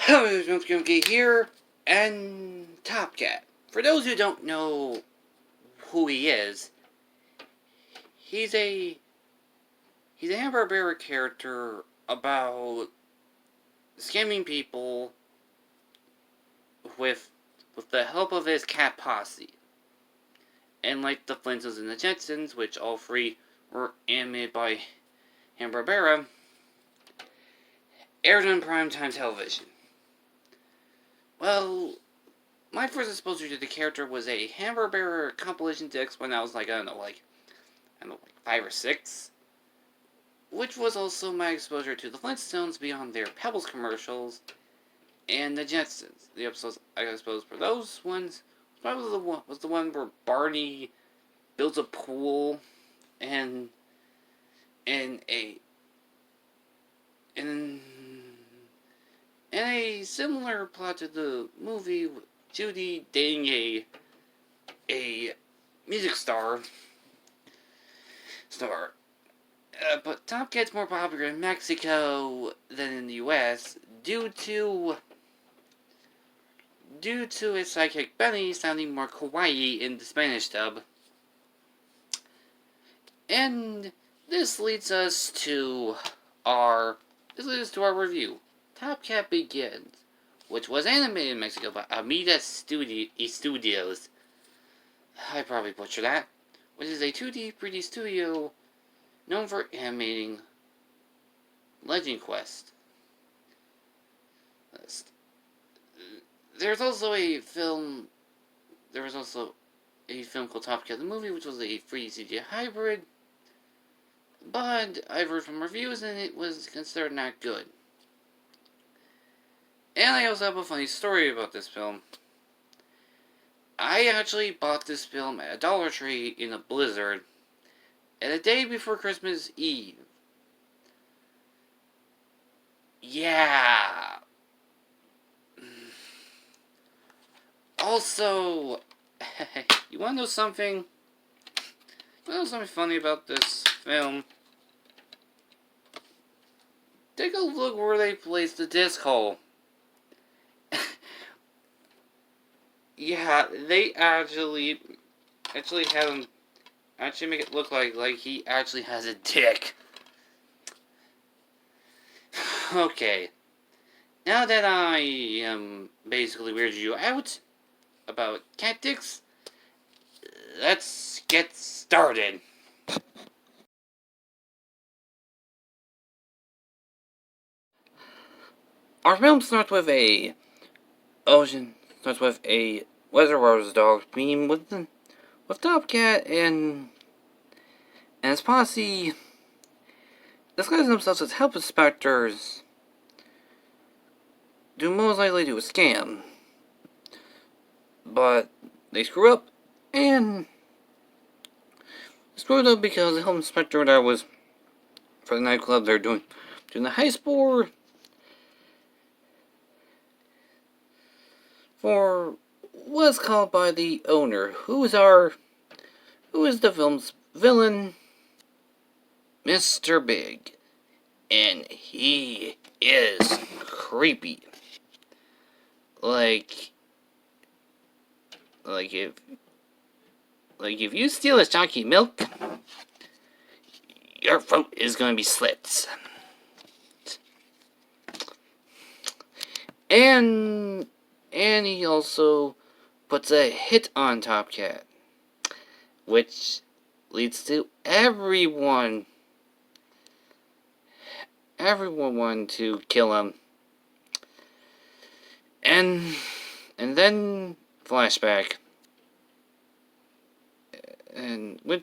Hello, this is Monkey here, and Top Cat. For those who don't know who he is, he's a Hanna-Barbera character about scamming people with the help of his cat posse. And like the Flintstones and the Jetsons, which all three were animated by Hanna-Barbera, aired on primetime television. Well, my first exposure to the character was a Hanna-Barbera compilation disc when I was like 5 or 6. Which was also my exposure to the Flintstones beyond their Pebbles commercials and the Jetsons. The episodes I got exposed for those ones was the one where Barney builds a pool and a similar plot to the movie with Judy dating a music star. But Top Cat's more popular in Mexico than in the US due to his sidekick Benny sounding more kawaii in the Spanish dub. And this leads us to our review. Top Cat Begins, which was animated in Mexico by Amida Studios. I probably butchered that. Which is a 2D 3D studio known for animating Legend Quest. There was also a film called Top Cat the Movie, which was a 3D CGI hybrid. But I've heard from reviews and it was considered not good. And I also have a funny story about this film. I actually bought this film at a Dollar Tree in a blizzard, and a day before Christmas Eve. Yeah. Also, you wanna know something? You wanna know something funny about this film? Take a look where they placed the disc hole. Yeah, they actually had him make it look like he actually has a dick. Okay. Now that I am basically weirded you out about cat dicks, let's get started. Our film starts with a Westeros dog being with Top Cat and his posse disguising themselves as health inspectors to most likely do a scam. But they screw up, and screwed up because the health inspector that was for the nightclub they're doing the heist for what's called by the owner, who is the film's villain, Mr. Big. And he is creepy. Like if you steal his jockey milk, your throat is gonna be slit. And he also puts a hit on Top Cat, which leads to everyone wanting to kill him. And then flashback. Then we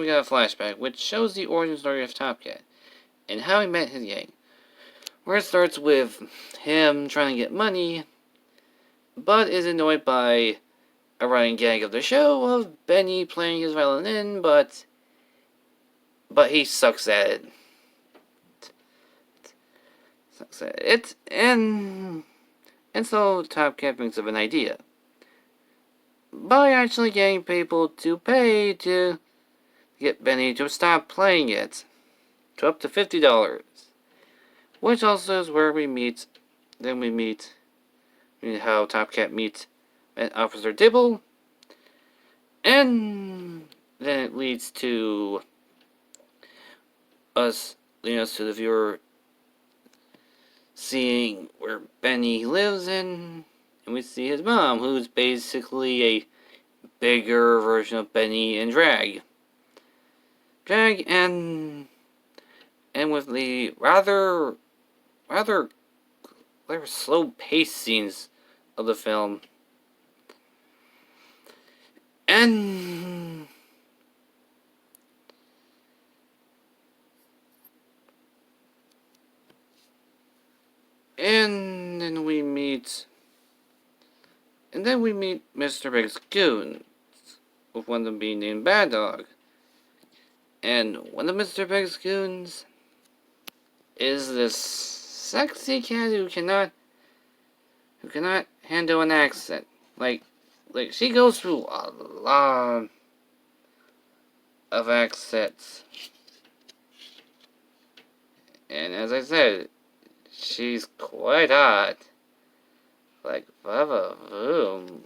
got a flashback, which shows the origin story of Top Cat and how he met his gang. Where it starts with him trying to get money, but is annoyed by a running gag of the show of Benny playing his violin, but he sucks at it. And so Top Cat thinks of an idea by actually getting people to pay to get Benny to stop playing it, to up to $50. Which also is where we meet Then we meet how Top Cat meets Officer Dibble. And then it leads to leading us to the viewer seeing where Benny lives in. And we see his mom, who's basically a bigger version of Benny in drag. And with the rather slow paced scenes of the film. And then we meet Mr. Big's goons, with one of them being named Bad Dog. And one of Mr. Big's goons is this sexy cat who cannot handle an accent. Like she goes through a lot of accents. And as I said, she's quite hot. Like Baba Boom.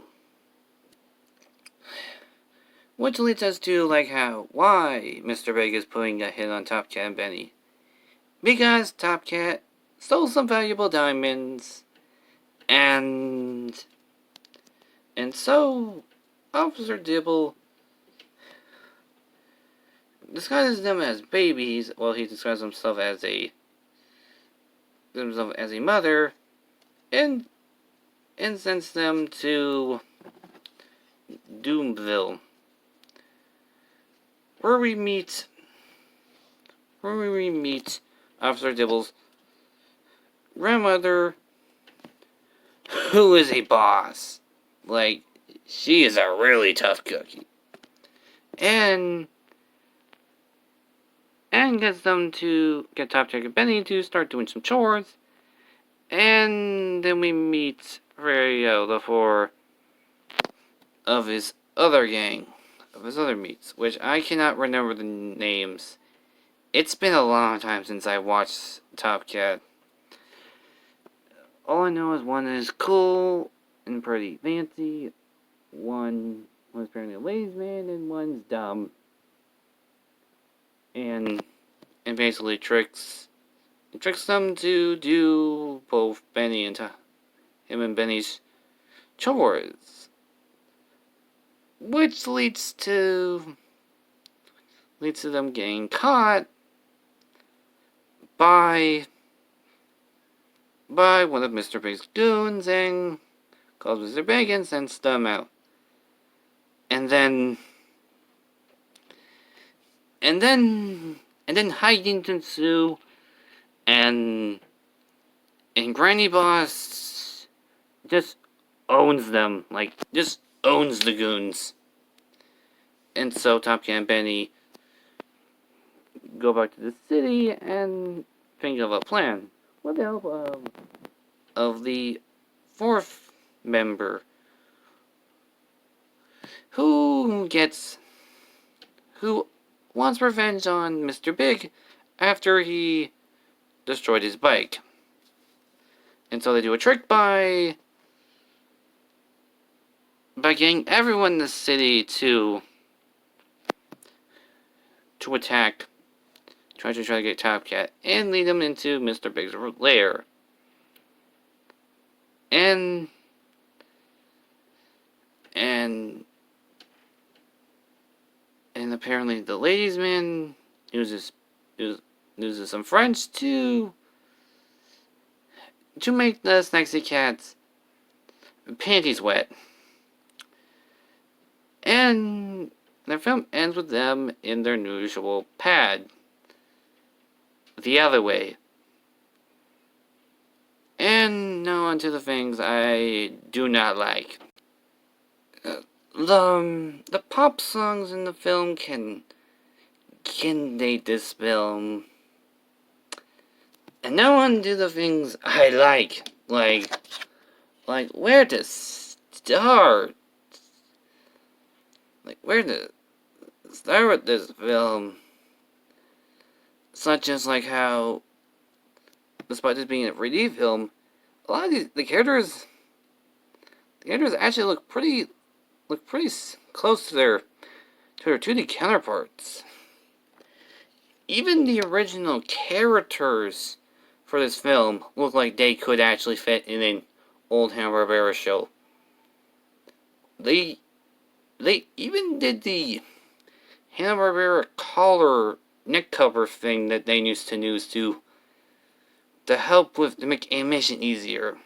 Which leads us to why Mr. Big is putting a hit on Top Cat and Benny. Because Top Cat stole some valuable diamonds, and so Officer Dibble disguises them as babies. Well, he describes himself as a mother, and sends them to Doomville, where we meet Officer Dibble's grandmother, who is a boss. Like, she is a really tough cookie. And gets them to get Top Cat and Benny to start doing some chores. And then we meet Rio, the four of his other gang, of his other meets, which I cannot remember the names. It's been a long time since I watched Top Cat. All I know is one is cool and pretty fancy, one was apparently a ladies' man, and one's dumb. And basically tricks them to do both Benny and him and Benny's chores, which leads to them getting caught by one of Mr. Big's goons, and calls Mr. Big and sends them out. And then hijinks ensue, and Granny Boss just owns them, just owns the goons. And so Top Cat and Benny go back to the city and think of a plan with the help of the fourth member, who wants revenge on Mr. Big after he destroyed his bike. And so they do a trick by getting everyone in the city to attack, try to get Top Cat and lead them into Mr. Big's lair. And apparently the ladies' man uses some French to make the sexy cat's panties wet. And the film ends with them in their usual pad, the other way. And now onto the things I do not like. The pop songs in the film can date this film. And now on to the things I like. Like where to start. Like where to start with this film. Such as how, despite this being a 3D film, a lot of the characters actually look pretty close to their 2D counterparts. Even the original characters for this film look like they could actually fit in an old Hanna-Barbera show. They even did the Hanna-Barbera collar neck cover thing that they used to use to help with to make animation easier.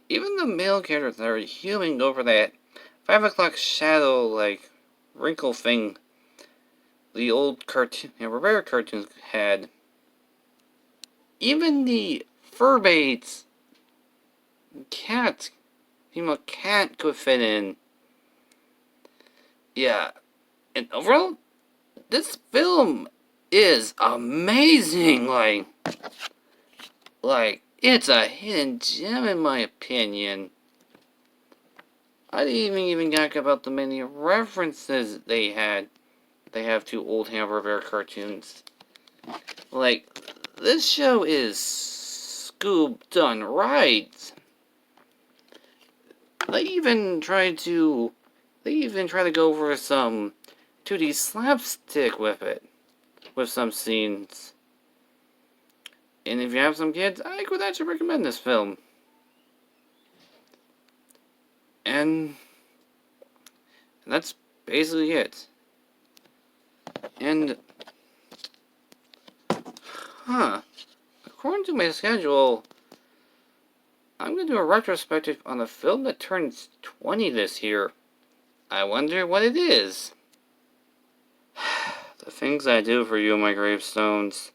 Even the male characters that are human over that 5 o'clock shadow like wrinkle thing the old cartoon Hanna-Barbera cartoons had. Even the fur-baits female cat could fit in. Yeah, and overall, this film is amazing. Like it's a hidden gem in my opinion. I didn't even talk about the many references they have to old Hanna-Barbera cartoons. Like, this show is Scoob done right. They even try to go for some 2D slapstick with it, with some scenes. And if you have some kids, I would actually recommend this film. And that's basically it. And, according to my schedule, I'm going to do a retrospective on a film that turns 20 this year. I wonder what it is. The things I do for you, my gravestones.